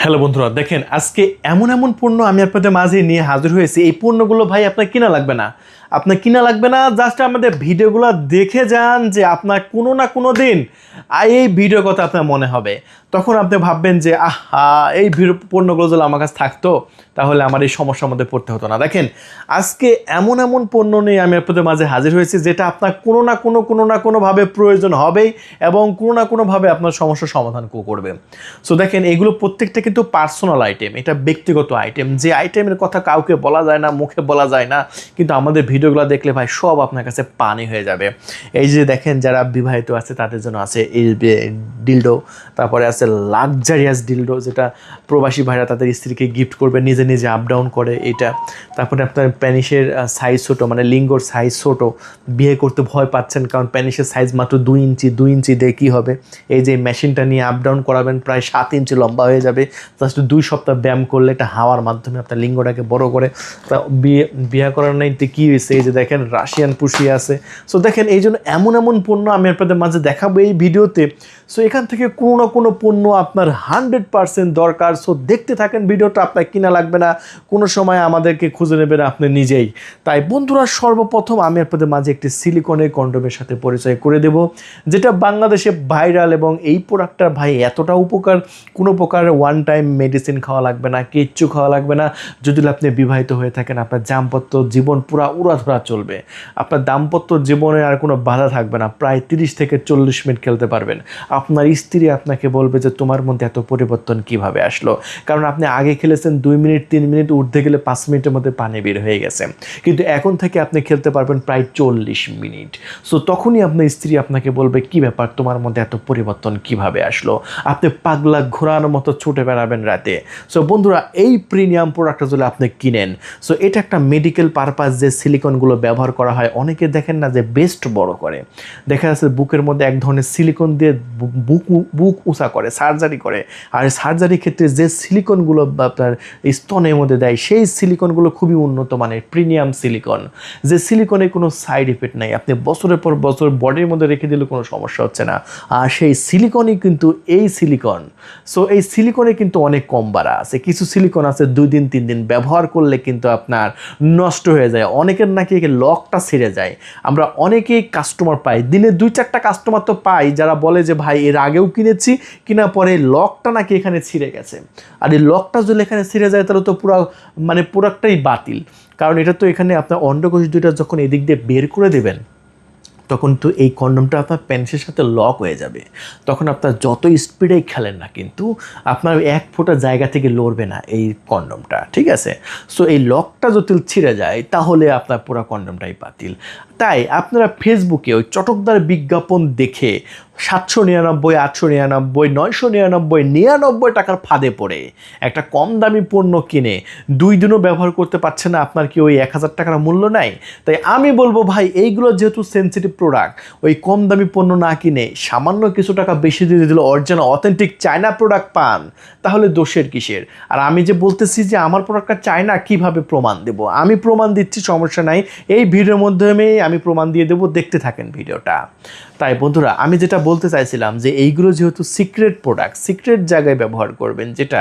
Hello বন্ধুরা, দেখেন আজকে এমন এমন পণ্য আমি আপনাদের মাঝে নিয়ে হাজির হয়েছি। এই পণ্যগুলো ভাই আপনার কিনা লাগবে না, জাস্ট আমাদের ভিডিওগুলো দেখে যান যে আপনার কোনো না কোনো দিন এই ভিডিওর কথা আপনার মনে হবে। তখন আপনি ভাববেন যে আহা, এই পণ্যগুলো যদি আমার কাছে থাকতো তাহলে আমার এই সমস্যার মধ্যে পড়তে হতো না। দেখেন আজকে এমন এমন পণ্য নিয়ে আমি আপনাদের মাঝে হাজির হয়েছি যেটা আপনার কোনো না কোনোভাবে প্রয়োজন হবেই এবং কোনো না কোনোভাবে আপনার সমস্যার সমাধান করবে। সো দেখেন এগুলো প্রত্যেকটা কিন্তু পার্সোনাল আইটেম, এটা ব্যক্তিগত আইটেম, যে আইটেমের কথা কাউকে বলা যায় না, মুখে বলা যায় না, কিন্তু আমাদের ভিডিওগুলো দেখলে ভাই সব আপনার কাছে পানি হয়ে যাবে। এই যে দেখেন যারা বিবাহিত আছে তাদের জন্য আছে এই ডিলডো, তারপরে আছে লাক্সারিয়াস ডিলডো যেটা প্রবাসী ভাইরা তাদের স্ত্রীকে গিফট করবে, নিজে নিজে আপ ডাউন করে এটা। তারপরে আপনার প্যানিসের সাইজ ছোটো, মানে লিঙ্গর সাইজ ছোটো, বিয়ে করতে ভয় পাচ্ছেন কারণ প্যানিসের সাইজ মাত্র 2 ইঞ্চি, 2 ইঞ্চি দিয়ে কী হবে, এই যে মেশিনটা নিয়ে আপ ডাউন করাবেন প্রায় 7 ইঞ্চি লম্বা হয়ে যাবে। জাস্ট 2 সপ্তাহ ব্যায়াম করলে এটা হাওয়ার মাধ্যমে আপনার লিঙ্গটাকে বড় করে। তা বিয়ে করার নাইতে কী হয়েছে, এই যে দেখেন রাশিয়ান পুষি আছে। সো দেখেন এই জন্য এমন এমন পণ্য আমি আপনাদের মাঝে দেখাবো এই ভিডিওতে। সো এখান থেকে কোনো না কোনো পণ্য আপনার 100% দরকার। সো দেখতে থাকেন ভিডিওটা, আপনার কিনা লাগবে না, কোনো সময় আমাদেরকে খুঁজে নেবেন আপনি নিজেই। তাই বন্ধুরা, সর্বপ্রথম আমি আপনাদের মাঝে একটি সিলিকনের কন্ডোমের সাথে পরিচয় করে দেব, যেটা বাংলাদেশে ভাইরাল। এবং এই প্রোডাক্টটার ভাই এতটা উপকার, কোনো প্রকার ওয়ান টাইম মেডিসিন খাওয়া লাগবে না, কিচ্ছু খাওয়া লাগবে না। যদি আপনি বিবাহিত হয়ে থাকেন, আপনার দাম্পত্য জীবন পুরা উড়াধুরা চলবে, আপনার দাম্পত্য জীবনে আর কোনো বাধা থাকবে না। প্রায় 30 থেকে 40 মিনিট খেলতে পারবেন। আপনার স্ত্রী আপনাকে বলবে যে তোমার মধ্যে এত পরিবর্তন কিভাবে আসলো, কারণ আপনি আগে খেলেছেন 2 মিনিট 3 মিনিট, উঠতে গেলে 5 মিনিটের মধ্যে পানি বের হয়ে গেছে, কিন্তু এখন থেকে আপনি খেলতে পারবেন প্রায় 40 মিনিট। সো তখনই আপনার স্ত্রী আপনাকে বলবে কি ব্যাপার, তোমার মধ্যে এত পরিবর্তন কিভাবে আসলো, আপনি পাগলা ঘোরানোর মতো ছুটে বেড়াবেন রাতে। সো বন্ধুরা, এই প্রিমিয়াম প্রোডাক্টটা যদি আপনি কিনেন, সো এটা একটা মেডিকেল পারপাস যে সিলিকনগুলো ব্যবহার করা হয়, অনেকে দেখেন না যে বেস্ট বড় করে, দেখা যাচ্ছে বুকের মধ্যে এক ধরনের সিলিকন দিয়ে বুক উঁচা করে, সার্জারি করে। আর সার্জারির ক্ষেত্রে যে সিলিকনগুলো আপনার স্তনের মধ্যে দেয়, সেই সিলিকনগুলো খুবই উন্নত মানের প্রিমিয়াম সিলিকন, যে সিলিকনে কোনো সাইড এফেক্ট নাই, আপনি বছরের পর বছর বডির মধ্যে রেখে দিলে কোনো সমস্যা হচ্ছে না। আর সেই সিলিকনই কিন্তু এই সিলিকন। সো এই সিলিকনে কিন্তু অনেক কম বাড়া আছে, কিছু সিলিকন আছে 2 দিন 3 দিন ব্যবহার করলে কিন্তু আপনার নষ্ট হয়ে যায়, অনেকের নাকি লকটা ছিঁড়ে যায়। আমরা অনেকেই কাস্টমার পাই, দিনে 2-4টা কাস্টমার তো পাই যারা বলে যে ভাই এর আগেও কিনেছি, কিনা পরে লকটা নাকি এখানে ছিঁড়ে গেছে। আর এই লকটা যদি এখানে ছিঁড়ে যায় তাহলে তো পুরো মানে প্রোডাক্টটাই বাতিল, কারণ এটা তো এখানে আপনার অন্ডকোষ দুইটা যখন এদিক দিয়ে বের করে দেবেন তখন তো এই কন্ডমটা আপনার প্যান্সের সাথে লক হয়ে যাবে। তখন আপনার যত স্পিডেই খেলেন না কিন্তু আপনার 1 ফোঁটা জায়গা থেকে লড়বে না এই কন্ডমটা, ঠিক আছে? সো এই লকটা যদি ছিঁড়ে যায় তাহলে আপনার পুরো কন্ডমটাই বাতিল। তাই আপনারা ফেসবুকে ওই চটকদার বিজ্ঞাপন দেখে 799, 899, 999, 99 টাকার ফাঁদে পড়ে একটা কম দামি পণ্য কিনে 2 দিনও ব্যবহার করতে পারছে না, আপনার কি ওই 1000 টাকার মূল্য নাই? তাই আমি বলবো ভাই, এইগুলো যেহেতু সেন্সিটিভ প্রোডাক্ট, ওই কম দামি পণ্য না কিনে সামান্য কিছু টাকা বেশি দিয়ে দিলে অরিজিনাল অথেন্টিক চায়না প্রোডাক্ট পান, তাহলে দোষের কিসের? আর আমি যে বলতেছি যে আমার প্রোডাক্টটা চায়না, কিভাবে প্রমাণ দেব? আমি প্রমাণ দিচ্ছি, সমস্যা নাই, এই ভিডিওর মাধ্যমে আমি প্রমাণ দিয়ে দেবো, দেখতে থাকেন ভিডিওটা। তাই বন্ধুরা, আমি যেটা বলতে চাইছিলাম যে এইগুলো যেহেতু সিক্রেট প্রোডাক্ট, সিক্রেট জায়গায় ব্যবহার করবেন, যেটা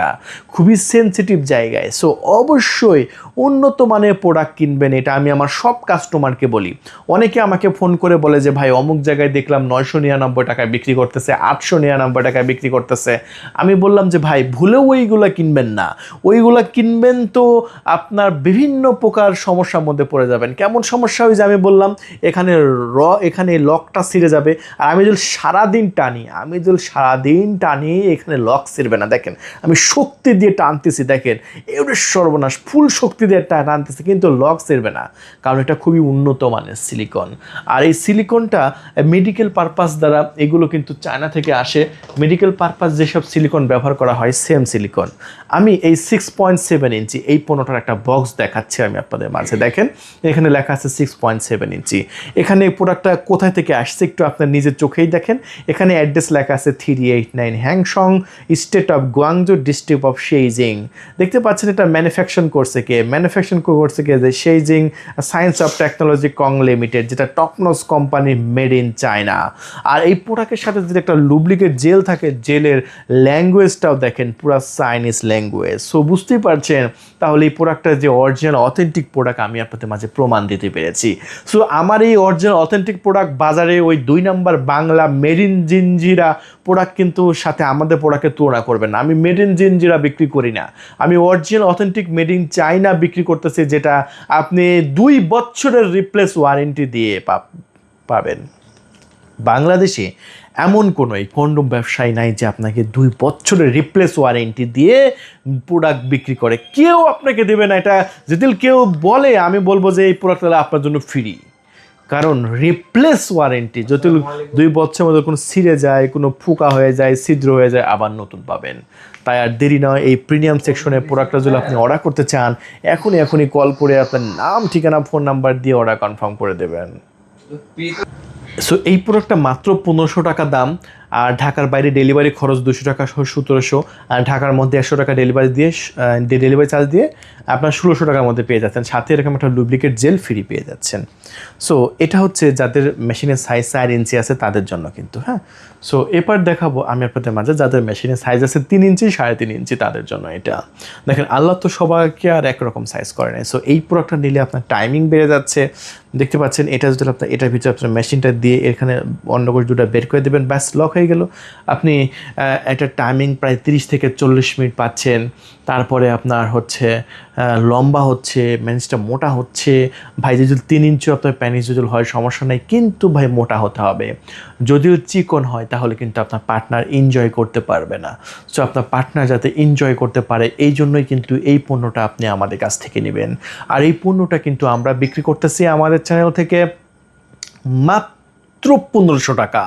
খুবই সেন্সিটিভ জায়গায়, সো অবশ্যই উন্নত মানের প্রোডাক্ট কিনবেন। এটা আমি আমার সব কাস্টমারকে বলি। অনেকে আমাকে ফোন করে বলে যে ভাই অমুক জায়গায় দেখলাম 999 টাকায় বিক্রি করতেছে, 899 টাকায় বিক্রি করতেছে। আমি বললাম যে ভাই ভুলেও ওইগুলো কিনবেন না, ওইগুলো কিনবেন তো আপনার বিভিন্ন প্রকার সমস্যার মধ্যে পড়ে যাবেন। কেমন সমস্যা? ওই যে আমি বললাম এখানে লকটা ছিঁড়ে যাবে। আর আমি যদি সারাদিন টানি এখানে লক ছিঁড়বে না। দেখেন আমি শক্তি দিয়ে টানতেছি, দেখেন এবারে সর্বনাশ, ফুল শক্তি দিয়ে টানতেছি, কিন্তু লক ছিঁড়বে না, কারণ এটা খুবই উন্নত মানের সিলিকন। আর এই সিলিকনটা মেডিকেল পারপাস দ্বারা, এগুলো কিন্তু চায়না থেকে আসে। মেডিকেল পারপাস যেসব সিলিকন ব্যবহার করা হয় সেম সিলিকন। আমি এই 6.7 ইঞ্চি এই পণ্যটার একটা বক্স দেখাচ্ছি আমি আপনাদের মাঝে। দেখেন এখানে লেখা আছে 6.7 ইঞ্চি। এখানে এই প্রোডাক্টটা কোথায় থেকে আসছে একটু আপনার আপনার নিজের চোখেই দেখেন। এখানে অ্যাড্রেস লেখা আছে 389 হ্যাংসং, state of Guangzhou, district of শেইজিং। দেখতে পাচ্ছেন এটা ম্যানুফ্যাকচার করছে কে? যে শেইজিং সায়েন্স অফ টেকনোলজি কং লিমিটেড, যেটা টপনস কোম্পানি, মেড ইন চায়না। আর এই প্রোডাক্টের সাথে যদি একটা লুব্রিকেট জেল থাকে, জেলের ল্যাঙ্গুয়েজটাও দেখেন পুরো চাইনিজ ল্যাঙ্গুয়েজ। সো বুঝতেই পারছেন তাহলে এই প্রোডাক্টটা যে অরিজিনাল অথেন্টিক প্রোডাক্ট আমি আপনাদের মাঝে প্রমাণ দিতে পেরেছি। সো আমার এই অরিজিনাল অথেন্টিক প্রোডাক্ট বাজারে ওই 2 number Bangla made in Jinjira product কিন্তু সাথে আমাদের প্রোডাক্টের তুলনা করবেন না। আমি মেড ইন জিঞ্জিরা বিক্রি করি না, আমি original authentic made in China বিক্রি করতেছি, যেটা আপনি 2 বছরের রিপ্লেস ওয়ারেন্টি দিয়ে পাবেন। বাংলাদেশে এমন কোনো এই কন্ডম ব্যবসায়ী নাই যে আপনাকে 2 বছরের রিপ্লেস ওয়ারেন্টি দিয়ে প্রোডাক্ট বিক্রি করে। কেউ আপনাকে দেবে না। এটা যদি কেউ বলে, আমি বলবো যে এই প্রোডাক্টটা আপনার জন্য ফ্রি, কারণ রিপ্লেস ওয়ারেন্টি যদি 2 বছরের মধ্যে কোনো ছিঁড়ে যায়, কোনো ফুকা হয়ে যায়, ছিদ্র হয়ে যায়, আবার নতুন পাবেন। তাই আর দেরি নয়, এই প্রিমিয়াম সেকশনের প্রোডাক্টটা যদি আপনি অর্ডার করতে চান, এখনই কল করে আপনার নাম, ঠিকানা, ফোন নাম্বার দিয়ে অর্ডার কনফার্ম করে দেবেন। সো এই প্রোডাক্টটা মাত্র 1500 টাকা দাম, আর ঢাকার বাইরে ডেলিভারি খরচ 200 টাকা সহ 1700, আর ঢাকার মধ্যে 100 টাকা ডেলিভারি চার্জ দিয়ে আপনার 1600 টাকার মধ্যে পেয়ে যাচ্ছেন। সাথে এরকম একটা লুব্রিকেট জেল ফ্রি পেয়ে যাচ্ছেন। সো এটা হচ্ছে যাদের মেশিনের সাইজ 4 ইঞ্চি আছে তাদের জন্য কিন্তু, হ্যাঁ। সো এবার দেখাবো আমি আপনাদের মাঝে যাদের মেশিনের সাইজ আছে 3 ইঞ্চি, 3.5 ইঞ্চি, তাদের জন্য এটা দেখেন। আল্লাহ তো সবাইকে আর একরকম সাইজ করে নেয়। সো এই প্রোডাক্টটা নিলে আপনার টাইমিং বেড়ে যাচ্ছে। দেখতে পাচ্ছেন এটা যদি আপনার এটার ভিতরে আপনার মেশিনটা দিয়ে এখানে অন্য করে দুটো বের করে দেবেন, ব্যাস লক হয়ে গেল। আপনি একটা টাইমিং প্রায় 30 থেকে 40 মিনিট পাচ্ছেন। তারপরে আপনার হচ্ছে লম্বা হচ্ছে, ম্যানিসটা মোটা হচ্ছে। ভাই যদি 3 ইঞ্চি আপনার প্যানিস যদি হয় সমস্যা নেই, কিন্তু ভাই মোটা হতে হবে। যদিও চিকন হয় তাহলে কিন্তু আপনার পার্টনার এনজয় করতে পারবে না। সো আপনার পার্টনার যাতে এনজয় করতে পারে, এই জন্যই কিন্তু এই পণ্যটা আপনি আমাদের কাছ থেকে নেবেন। আর এই পণ্যটা কিন্তু আমরা বিক্রি করতেছি আমাদের চ্যানেল থেকে মাত্র 1500 টাকা।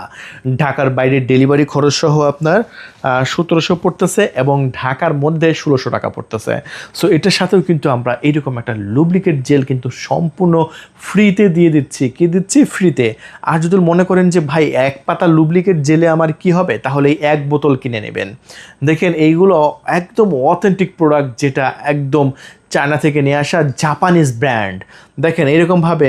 ঢাকার বাইরে ডেলিভারি খরচ সহ আপনার 1700 পড়তেছে, এবং ঢাকার মধ্যে 1600 টাকা পড়তেছে। সো এটার সাথেও কিন্তু আমরা এইরকম একটা লুব্রিকেট জেল কিন্তু সম্পূর্ণ ফ্রিতে দিয়ে দিচ্ছি। কি দিচ্ছি? ফ্রিতে। আর যদি মনে করেন যে ভাই 1 পাতা লুব্রিকেট জেলে আমার কি হবে, তাহলে এই 1 বোতল কিনে নেবেন। দেখেন এইগুলো একদম অথেন্টিক প্রোডাক্ট, যেটা একদম চায়না থেকে নিয়ে আসা জাপানিজ ব্র্যান্ড। দেখেন এরকমভাবে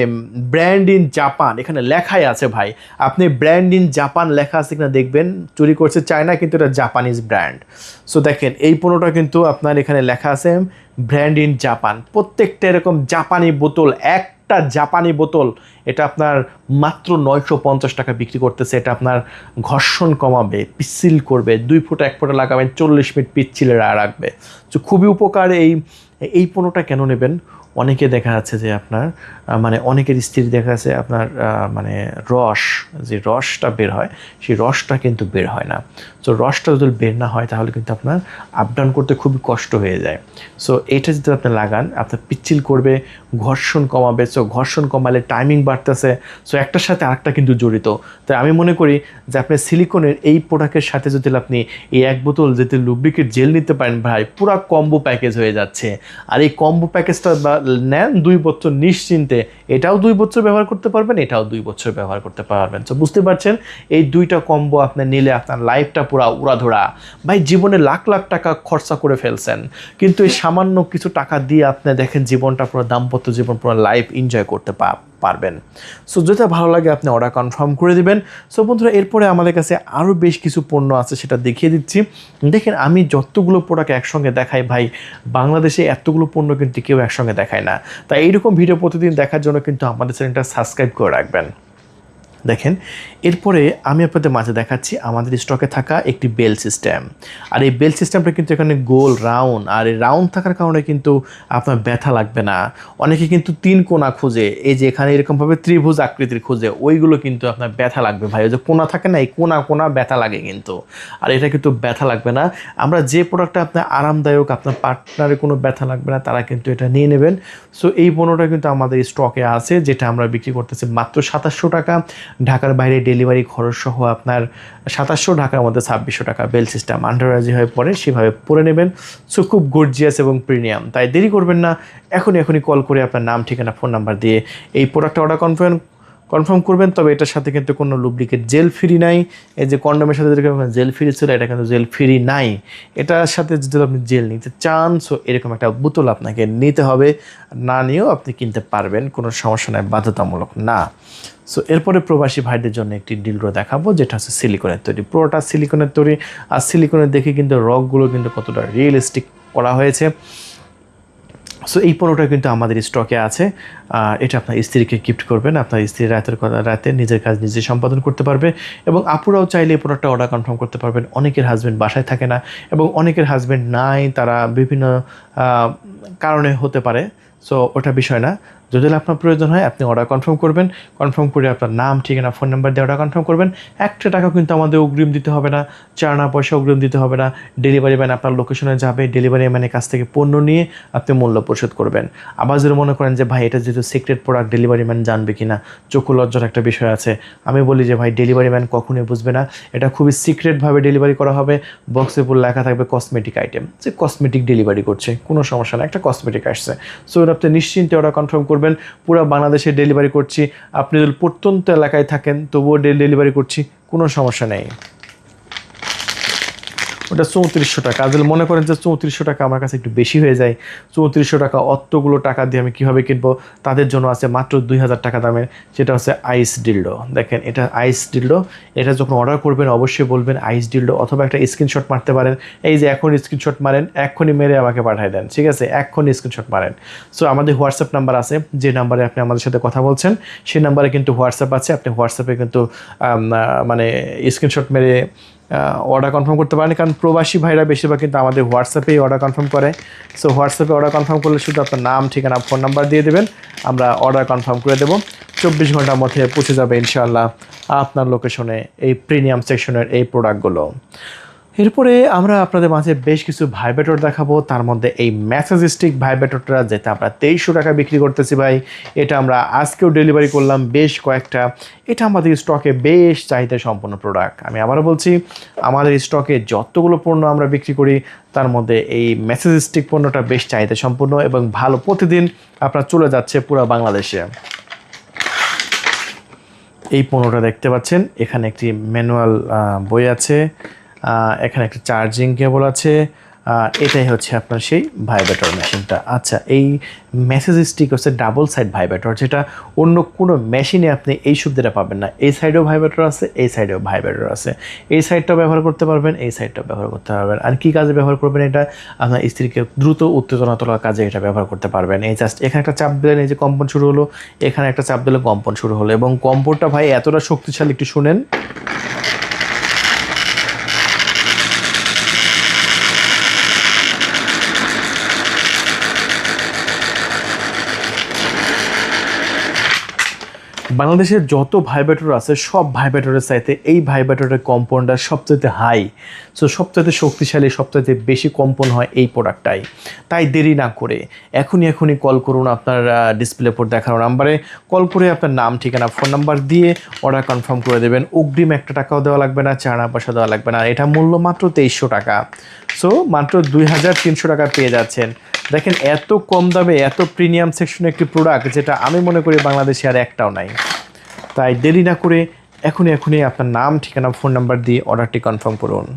ব্র্যান্ড ইন জাপান এখানে লেখাই আছে ভাই। আপনি ব্র্যান্ড ইন জাপান লেখা আছে কিনা দেখবেন। চুরি করছে চায়না, কিন্তু এটা জাপানিজ ব্র্যান্ড। সো দেখেন এই পণ্যটা কিন্তু আপনার এখানে লেখা আছে ব্র্যান্ড ইন জাপান। প্রত্যেকটা এরকম জাপানি বোতল, একটা জাপানি বোতল এটা আপনার মাত্র 950 টাকা বিক্রি করতেছে। এটা আপনার ঘর্ষণ কমাবে, পিচ্ছিল করবে, 2 ফুটা 1 ফুটা লাগাবেন, 40 মিনিট পিচ্ছিলে রাখবে। তো খুবই উপকার। এই পণ্যটা কেন নেবেন? অনেকে দেখা যাচ্ছে যে আপনার মানে অনেকের স্ত্রী দেখা যাচ্ছে আপনার মানে যে রসটা বের হয়, সেই রসটা কিন্তু বের হয় না। সো রসটা যদি বের না হয় তাহলে কিন্তু আপনার আপ ডাউন করতে খুবই কষ্ট হয়ে যায়। সো এটা যদি আপনি লাগান, আপনার পিচ্ছিল করবে, ঘর্ষণ কমাবে। সো ঘর্ষণ কমালে টাইমিং বাড়তেছে। সো একটার সাথে আরেকটা কিন্তু জড়িত। তাই আমি মনে করি যে আপনি সিলিকনের এই প্রোডাক্টের সাথে যদি আপনি এই 1 বোতল যদি লুব্রিকেট জেল নিতে পারেন, ভাই পুরা কম্বো প্যাকেজ হয়ে যাচ্ছে। আর এই কম্বো প্যাকেজটা নেন 2 বছর নিশ্চিন্তে, এটাও 2 বছর ব্যবহার করতে পারবেন, এটাও 2 বছর ব্যবহার করতে পারবেন। তো বুঝতে পারছেন এই 2টা কম্বো আপনি নিলে আপনার লাইফটা পুরা উড়াধুরা। ভাই জীবনে লাখ লাখ টাকা খরচা করে ফেলছেন, কিন্তু এই সামান্য কিছু টাকা দিয়ে আপনি দেখেন জীবনটা পুরো দাম্পত্য জীবন, পুরো লাইফ এনজয় করতে পারবেন। সো যদি ভালো লাগে আপনি অর্ডার কনফার্ম করে দিবেন। সো বন্ধুরা এরপরে আমাদের কাছে আরও বেশ কিছু পণ্য আছে, সেটা দেখিয়ে দিচ্ছি। দেখেন আমি যতগুলো প্রোডাক্ট একসঙ্গে দেখাই ভাই, বাংলাদেশে এতগুলো পণ্য কিন্তু কেউ একসঙ্গে দেখায় না। তাই এইরকম ভিডিও প্রতিদিন দেখার জন্য কিন্তু আমাদের চ্যানেলটা সাবস্ক্রাইব করে রাখবেন। দেখেন এরপরে আমি আপনাদের মাঝে দেখাচ্ছি আমাদের স্টকে থাকা একটি বেল সিস্টেম। আর এই বেল সিস্টেমটা কিন্তু এখানে গোল রাউন্ড, আর এই রাউন্ড থাকার কারণে কিন্তু আপনার ব্যথা লাগবে না। অনেকে কিন্তু 3 কোণা খুঁজে, এই যে এখানে এরকমভাবে ত্রিভুজ আকৃতির খুঁজে, ওইগুলো কিন্তু আপনার ব্যথা লাগবে ভাই। ওই যে কোণা থাকে না, এই কোণা ব্যথা লাগে কিন্তু। আর এটা কিন্তু ব্যথা লাগবে না। আমরা যে প্রোডাক্টটা আপনার আরামদায়ক, আপনার পার্টনারের কোনো ব্যথা লাগবে না, তারা কিন্তু এটা নিয়ে নেবেন। সো এই পণ্যটা কিন্তু আমাদের স্টকে আছে, যেটা আমরা বিক্রি করতেছি মাত্র 2700 টাকা। ঢাকার বাইরে ডেলিভারি খরচ সহ আপনার 2700, ঢাকার মধ্যে 2600 টাকা। বেল সিস্টেম আন্ডারওয়্যার যেভাবে পরে সেভাবে পরে নেবেন। সো খুব গর্জিয়াস এবং প্রিমিয়াম। তাই দেরি করবেন না, এখনই কল করে আপনার নাম, ঠিকানা, ফোন নাম্বার দিয়ে এই প্রোডাক্টটা অর্ডার কনফার্ম করবেন। তবে এটার সাথে কিন্তু কোনো লুব্রিকেট জেল ফ্রি নাই। এই যে কন্ডোমের সাথে যেরকম জেল ফ্রি ছিল, এটা কিন্তু জেল ফ্রি নাই। এটার সাথে যদি আপনি জেল নিতে চান, সো এরকম একটা বোতল আপনাকে নিতে হবে। না নিয়েও আপনি কিনতে পারবেন, কোনো সমস্যা নাই, বাধ্যতামূলক না। সো এরপরে প্রবাসী ভাইদের জন্য একটি ডিলডো দেখাবো, যেটা হচ্ছে সিলিকনের তৈরি, পুরোটা সিলিকনের তৈরি। আর সিলিকনের দেখে কিন্তু রকগুলো কিন্তু কতটা রিয়েলিস্টিক করা হয়েছে। সো এই পণ্যটা কিন্তু আমাদের স্টকে আছে। এটা আপনার স্ত্রীকে গিফট করবেন, আপনার স্ত্রী রাতে নিজের কাজ নিজে সম্পাদন করতে পারবে। এবং আপুরাও চাইলে এই প্রোডাক্টটা অর্ডার কনফার্ম করতে পারবেন। অনেকের হাজব্যান্ড বাসায় থাকে না, এবং অনেকের হাজব্যান্ড নাই, তারা বিভিন্ন কারণে হতে পারে। সো ওটা বিষয় না, যদি আপনার প্রয়োজন হয় আপনি অর্ডার কনফার্ম করবেন। কনফার্ম করে আপনার নাম, ঠিকানা, ফোন নাম্বার দিয়ে অর্ডার কনফার্ম করবেন। একটা টাকা কিন্তু আমাদের অগ্রিম দিতে হবে না, চানা পয়সা অগ্রিম দিতে হবে না। ডেলিভারি ম্যান আপনার লোকেশনে যাবে, ডেলিভারি ম্যানের কাছ থেকে পণ্য নিয়ে আপনি মূল্য পরিশোধ করবেন। আবার যদি মনে করেন যে ভাই এটা যেহেতু সিক্রেট প্রোডাক্ট, ডেলিভারি ম্যান জানবে কি না, চক্ষু লজ্জার একটা বিষয় আছে, আমি বলি যে ভাই ডেলিভারি ম্যান কখনোই বুঝবে না, এটা খুবই সিক্রেটভাবে ডেলিভারি করা হবে। বক্সের উপর লেখা থাকবে কসমেটিক আইটেম, যে কসমেটিক ডেলিভারি করছে, কোনো সমস্যা না, একটা কসমেটিক আসছে। সো আপনি নিশ্চিন্তে অর্ডার কনফার্ম করবেন। পুরো বাংলাদেশে ডেলিভারি করছি, আপনি যদি প্রত্যন্ত এলাকায় থাকেন তবুও ডেলিভারি করছি, কোনো সমস্যা নেই। ওটা 3400 টাকা। যদি মনে করেন যে 3400 টাকা আমার কাছে একটু বেশি হয়ে যায়, 3400 টাকা অতগুলো টাকা দিয়ে আমি কীভাবে কিনবো, তাদের জন্য আছে মাত্র 2000 টাকা দামের, সেটা হচ্ছে আইস ডিলডো। দেখেন এটা আইস ডিলডো। এটা যখন অর্ডার করবেন অবশ্যই বলবেন আইস ডিলডো, অথবা একটা স্ক্রিনশট মারতে পারেন। এই যে এখন স্ক্রিনশট মারেন, এক্ষুনি মেরে আমাকে পাঠিয়ে দেন, ঠিক আছে, এক্ষুনি স্ক্রিনশট মারেন। সো আমাদের হোয়াটসঅ্যাপ নাম্বার আছে, যে নাম্বারে আপনি আমাদের সাথে কথা বলছেন সেই নাম্বারে কিন্তু হোয়াটসঅ্যাপ আছে। আপনি হোয়াটসঅ্যাপে কিন্তু মানে স্ক্রিনশট মেরে অর্ডার কনফার্ম করতে পারেন। কারণ প্রবাসী ভাইরা বেশিরভাগ কিন্তু আমাদের হোয়াটসঅ্যাপেই অর্ডার কনফার্ম করে। সো হোয়াটসঅ্যাপে অর্ডার কনফার্ম করলে শুধু আপনার নাম, ঠিকানা, ফোন নাম্বার দিয়ে দেবেন, আমরা অর্ডার কনফার্ম করে দেবো। 24 ঘন্টার মধ্যে পৌঁছে যাবে ইনশাআল্লাহ আপনার লোকেশনে এই প্রিমিয়াম সেকশনের এই প্রোডাক্টগুলো। এরপরে আমরা আপনাদের মাঝে বেশ কিছু ভাইব্রেটর দেখাবো। তার মধ্যে এই ম্যাসাজিস্টিক ভাইব্রেটরটা, যেটা আমরা 2300 টাকা বিক্রি করতেছি ভাই, এটা আমরা আজকেও ডেলিভারি করলাম বেশ কয়েকটা। এটা আমাদের স্টকে বেশ চাহিদা সম্পন্ন প্রোডাক্ট। আমি আবারও বলছি, আমাদের স্টকে যতগুলো পণ্য আমরা বিক্রি করি তার মধ্যে এই ম্যাসাজিস্টিক পণ্যটা বেশ চাহিদা সম্পন্ন এবং ভালো, প্রতিদিন আপনার চলে যাচ্ছে পুরো বাংলাদেশে। এই পণ্যটা দেখতে পাচ্ছেন, এখানে একটি ম্যানুয়াল বই আছে, এখানে একটা চার্জিং কেবল আছে। এটাই হচ্ছে আপনার সেই ভাইব্রেটর মেশিনটা। আচ্ছা, এই মেসেজ স্টিক হচ্ছে ডাবল সাইড ভাইব্রেটর, যেটা অন্য কোনো মেশিনে আপনি এই সুবিধাটা পাবেন না। এই সাইডেও ভাইব্রেটর আছে, এই সাইডেও ভাইব্রেটর আছে। এই সাইডটাও ব্যবহার করতে পারবেন, এই সাইডটাও ব্যবহার করতে পারবেন। আর কী কাজে ব্যবহার করবেন এটা, আপনার স্ত্রীকে দ্রুত উত্তেজনা তোলার কাজে এটা ব্যবহার করতে পারবেন। এই জাস্ট এখানে একটা চাপ দিলেন, এই যে কম্পন শুরু হলো, এখানে একটা চাপ দিলে কম্পন শুরু হলো। এবং কম্পনটা ভাই এতটা শক্তিশালী, একটু শুনেন। বাংলাদেশের যত ভাইব্রেটর আছে সব ভাইব্রেটরের চাইতে এই ভাইব্রেটরের কম্পনটা সবচেয়ে হাই। সো সবচেয়ে শক্তিশালী, সবচেয়ে বেশি কম্পন হয় এই প্রোডাক্টটাই। তাই দেরি না করে এখনই কল করুন, আপনার ডিসপ্লে উপর দেখানো নাম্বারে কল করে আপনার নাম, ঠিকানা, ফোন নাম্বার দিয়ে অর্ডার কনফার্ম করে দেবেন। অগ্রিম একটা টাকাও দেওয়া লাগবে না, চানা পয়সা দেওয়া লাগবে না। এটা মূল্য মাত্র 2300 টাকা। সো মাত্র 2300 টাকা পেয়ে যাচ্ছেন। দেখেন এত কম দামে এত প্রিমিয়াম সেকশনের একটি প্রোডাক্ট, যেটা আমি মনে করি বাংলাদেশে আর একটাও নাই। তাই দেরি না করে এখনই আপনার নাম, ঠিকানা, ফোন নাম্বার দিয়ে অর্ডারটি কনফার্ম করুন।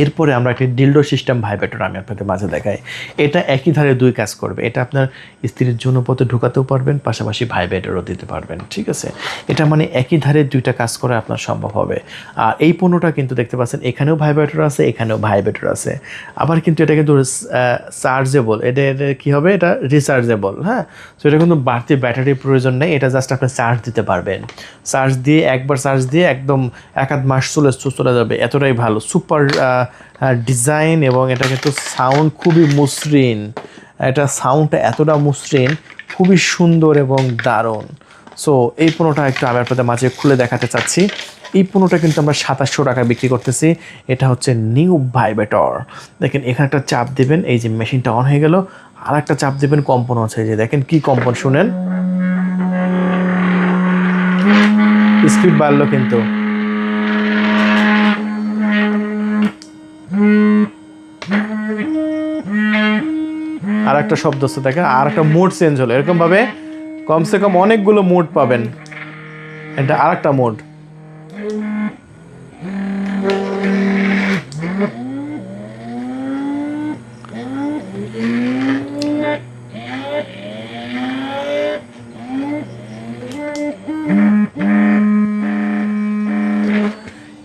এরপরে আমরা একটি ডিলডো সিস্টেম ভাইব্রেটর আমি আপনাদের মাঝে দেখাই। এটা একই ধারে দুই কাজ করবে। এটা আপনার স্ত্রীর যৌনপথে ঢুকাতেও পারবেন, পাশাপাশি ভাইব্রেটরও দিতে পারবেন, ঠিক আছে। এটা মানে একই ধারে দুইটা কাজ করে আপনার সম্ভব হবে। আর এই পণ্যটা কিন্তু দেখতে পাচ্ছেন, এখানেও ভাইব্রেটর আছে, এখানেও ভাইব্রেটর আছে। আবার কিন্তু এটা কিন্তু চার্জেবল, এটা কী হবে, এটা রিচার্জেবল। হ্যাঁ, তো এটা কিন্তু বাড়তি ব্যাটারির প্রয়োজন নেই, এটা জাস্ট আপনি চার্জ দিতে পারবেন। চার্জ দিয়ে একবার চার্জ দিয়ে একদম 1-8 মাস চলে যাবে, এতটাই ভালো। সুপার ডিজাইন, এবং এটা কিন্তু সাউন্ড খুবই মসৃণ। এটা সাউন্ডটা এতটা মসৃণ, খুবই সুন্দর এবং দারুণ। সো এই পণ্যটা একটু আমি আপনাদের মাঝে খুলে দেখাতে চাচ্ছি। এই পণ্যটা কিন্তু আমরা 2700 টাকা বিক্রি করতেছি। এটা হচ্ছে নিউ ভাইব্রেটর। দেখেন এখানে একটা চাপ দেবেন, এই যে মেশিনটা অন হয়ে গেল। আর একটা চাপ দেবেন, কম্পন হচ্ছে, যে দেখেন কি কম্পন, শুনেন, স্পিড বাড়লো কিন্তু। আর একটা শব্দ হচ্ছে, দেখেন আর একটা মোড চেঞ্জ হলো। এরকম ভাবে কমসে কম অনেকগুলো মোড পাবেন। এটা আরেকটা মোড।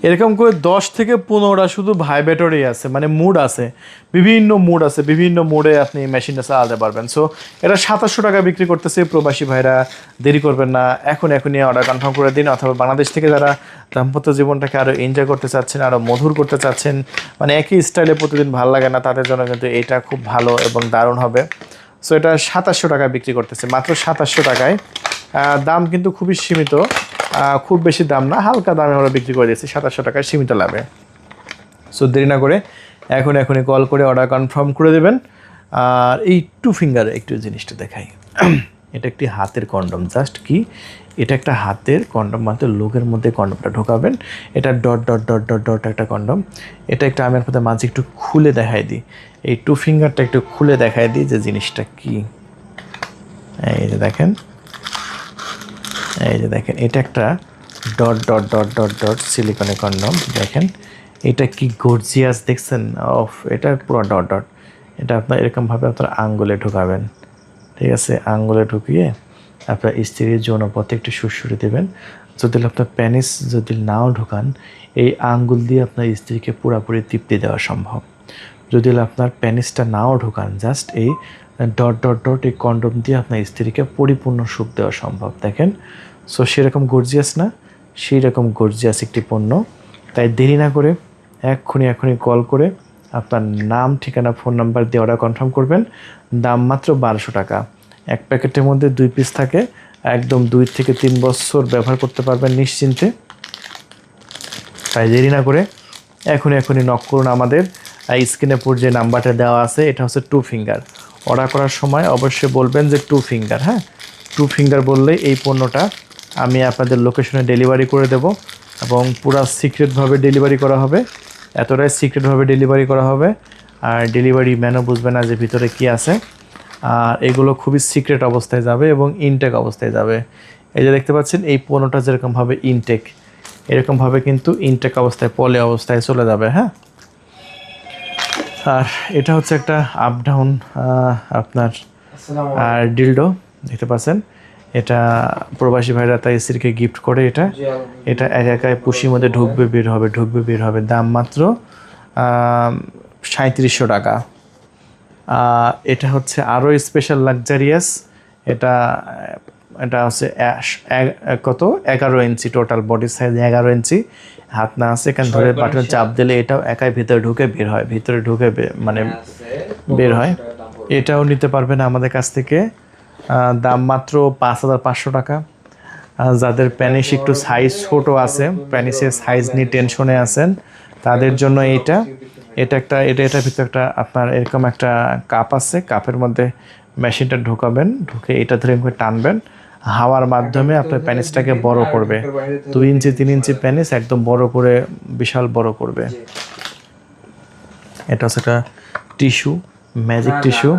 এরকম করে 10 থেকে 15টা শুধু ভাইব্রেটরই আছে, মানে মুড আছে, বিভিন্ন মুড আছে, বিভিন্ন মোডে আপনি মেশিনটা চালাতে পারবেন। সো এটা 2700 টাকা বিক্রি করতেছে। প্রবাসী ভাইরা দেরি করবেন না, এখনই অর্ডার কনফার্ম করে দিন। অথবা বাংলাদেশ থেকে যারা দাম্পত্য জীবনটাকে আরও এনজয় করতে চাচ্ছেন, আরও মধুর করতে চাচ্ছেন, মানে একই স্টাইলে প্রতিদিন ভালো লাগে না, তাদের জন্য কিন্তু এটা খুব ভালো এবং দারুণ হবে। সো এটা 2700 টাকা বিক্রি করতেছে, মাত্র 2700 টাকায়। দাম কিন্তু খুবই সীমিত, খুব বেশি দাম না, হালকা দামে আমরা বিক্রি করে দিয়েছি 2700 টাকায় সীমিত লাভে। সো দেরি না করে এখনই কল করে অর্ডার কনফার্ম করে দেবেন। আর এই 2 ফিঙ্গারে একটু জিনিসটা দেখাই। এটা একটি হাতের কন্ডম, জাস্ট কি এটা একটা হাতের কন্ডম, মাত্র লোকের মধ্যে কন্ডমটা ঢোকাবেন। এটা dot dot dot dot dot একটা কন্ডম। এটা একটা আমি আপনাদের মাঝে একটু খুলে দেখাই দিই, এই 2 ফিঙ্গারটা একটু খুলে দেখাই দিই যে জিনিসটা কি। এই যে দেখেন, এটা একটা dot dot dot dot dot সিলিকনের কন্ডম। দেখেন এটা কি গর্জিয়াস দেখছেন, অফ এটা পুরো ডট ডট। এটা আপনার এরকমভাবে আপনার আঙ্গুলে ঢোকাবেন, ঠিক আছে? আঙ্গুলে ঢুকিয়ে আপনার স্ত্রীর যৌনপথে একটু সুরসুরি দেবেন। যদি আপনার প্যানিস যদি নাও ঢোকান, এই আঙ্গুল দিয়ে আপনার স্ত্রীকে পুরোপুরি তৃপ্তি দেওয়া সম্ভব। যদি আপনার প্যানিসটা নাও ঢোকান, জাস্ট এই ডট ডট ডট এই কন্ডম দিয়ে আপনার স্ত্রীকে পরিপূর্ণ সুখ দেওয়া সম্ভব। দেখেন, সো সেরকম গর্জিয়াস না, সেই রকম গর্জিয়াস একটি পণ্য। তাই দেরি না করে এখনই কল করে আপনার নাম, ঠিকানা, ফোন নাম্বার দিয়ে অর্ডার কনফার্ম করবেন। দাম মাত্র 1200 টাকা। এক প্যাকেটের মধ্যে 2 পিস থাকে, একদম 2 থেকে 3 বছর ব্যবহার করতে পারবেন নিশ্চিন্তে। তাই দেরি না করে এখনই নক করুন আমাদের স্ক্রিনে পর যে নাম্বারটা দেওয়া আছে, এটা হচ্ছে 2 ফিঙ্গার। অর্ডার করার সময় অবশ্যই বলবেন যে 2 ফিঙ্গার, হ্যাঁ 2 ফিঙ্গার বললেই এই পণ্যটা আমি আপনাদের লোকেশনে ডেলিভারি করে দেব এবং পুরো সিক্রেটভাবে ডেলিভারি করা হবে। এতটাই সিক্রেটভাবে ডেলিভারি করা হবে, আর ডেলিভারি ম্যানও বুঝবে না যে ভিতরে কি আছে। আর এগুলো খুবই সিক্রেট অবস্থায় যাবে এবং ইনটেক অবস্থায় যাবে। এই যে দেখতে পাচ্ছেন, এই পণ্যটা যেরকমভাবে ইনটেক, এরকমভাবে কিন্তু ইনটেক অবস্থায়, পলি অবস্থায় চলে যাবে, হ্যাঁ। আর এটা হচ্ছে একটা আপ ডাউন আপনার ডিলডো, দেখতে পাচ্ছেন। এটা প্রবাসী ভাইরা তাই স্ত্রীকে গিফট করে। এটা একাই পুশির মধ্যে ঢুকবে বের হবে। দাম মাত্র 3700 টাকা। এটা হচ্ছে আরও স্পেশাল লাক্সারিয়াস। এটা হচ্ছে কত 11 ইঞ্চি টোটাল বডি সাইজ, 11 ইঞ্চি। হাত না আছে এখানে ধরে বাটন চাপ দিলে এটাও একাই ভিতরে ঢুকে বের হয়, মানে বের হয়। এটাও নিতে পারবেন আমাদের কাছ থেকে। দাম মাত্র 5500 টাকা। যাদের প্যানিস একটু সাইজ ছোট আছে, প্যানিসের সাইজ নিয়ে টেনশনে আছেন, তাদের জন্য এটার ভিতরে একটা আপনার এরকম একটা কাপ আছে। কাপের মধ্যে মেশিনটা ঢোকাবেন, ঢুকে এটা ধরে টানবেন, হাওয়ার মাধ্যমে আপনার প্যানিসটাকে বড় করবে। 2 ইঞ্চি 3 ইঞ্চি প্যানিস একদম বড় করে, বিশাল বড় করবে। এটা হচ্ছে একটা টিস্যু, ম্যাজিক টিস্যু।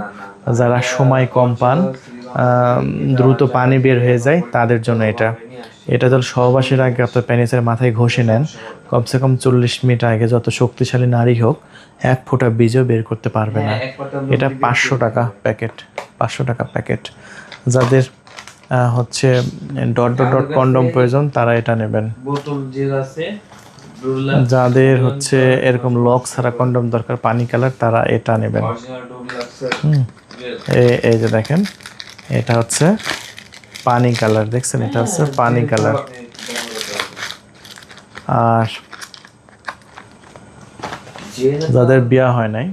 যারা সময় কম পান, দ্রুত পানি বের হয়ে যায়, তাদের জন্য এটা তো সহবাসের আগে আপনার প্যানিসের মাথায় ঘষে নেন, কমসে কম 40 মিনিট আগে। যত শক্তিশালী নারী হোক, 1 ফোঁটা বীজও বের করতে পারবে না। এটা 500 টাকা প্যাকেট, 500 টাকা প্যাকেট। যাদের হচ্ছে ডট ডট ডট কন্ডম প্রয়োজন, তারা এটা নেবেন। যাদের হচ্ছে এরকম লক ছাড়া কন্ডম দরকার, পানি কালার, তারা এটা নেবেন। এই যে দেখেন, এটা হচ্ছে পানি কালার, দেখছেন? এটা হচ্ছে পানি কালার। আর যাদের বিয়ে হয় নাই,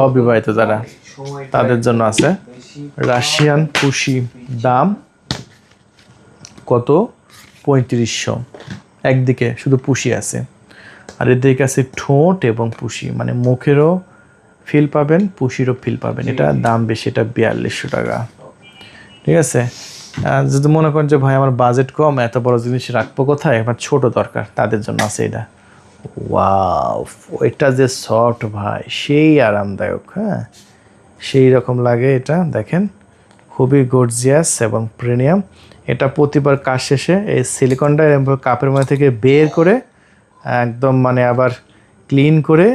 অবিবাহিত যারা, তাদের জন্য আছে রাশিয়ান পুশি। দাম কত? 3500। একদিকে শুধু পুশি আছে, আর এদিকে আছে ঠোঁট এবং পুশি, মানে মুখেরও ফিল পাবেন, পুশিরও ফিল পাবেন। এটা দাম বেশি, এটা 4200 টাকা, ঠিক আছে? যদি মনে করেন যে ভাই আমার বাজেট কম, এত বড় জিনিস রাখবো কোথায়, আমার ছোট দরকার, তাদের জন্য আছে এটা। ওয়াও, এটা যে সফট ভাই, সেই আরামদায়ক, হ্যাঁ সেই রকম লাগে। এটা দেখেন খুবই গর্জিয়াস এবং প্রিমিয়াম। এটা প্রতিবার কাজ শেষে এই সিলিকনটা কাপের মধ্যে থেকে বের করে একদম মানে আবার ক্লিন করে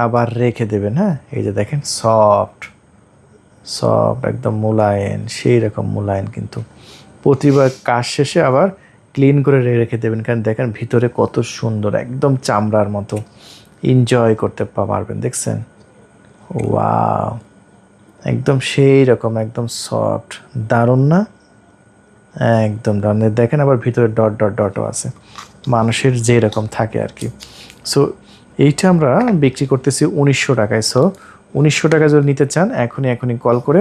আবার রেখে দেবেন। হ্যাঁ, এই যে দেখেন সফট সফট একদম মোলায়েম, সেই রকম মোলায়েম। কিন্তু প্রতিবার কাজ শেষে আবার ক্লিন করে রেখে দেবেন, কারণ দেখেন ভিতরে কত সুন্দর একদম চামড়ার মতো, এনজয় করতে পারবেন। দেখছেন, ওয়াও, একদম সেই রকম একদম সফট, দারুণ না? একদম দারুণ। দেখেন আবার ভিতরে ডট ডট ডটও আছে, মানুষের যেরকম থাকে আর কি। সো এইটা আমরা বিক্রি করতেছি 1900 টাকায়। সো 1900 টাকা যদি নিতে চান এখনই কল করে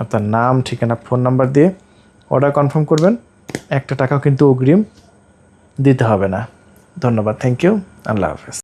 আপনার নাম, ঠিকানা, ফোন নাম্বার দিয়ে অর্ডার কনফার্ম করবেন। 1 টাকাও কিন্তু অগ্রিম দিতে হবে না। ধন্যবাদ, থ্যাংক ইউ, আল্লাহ হাফেজ।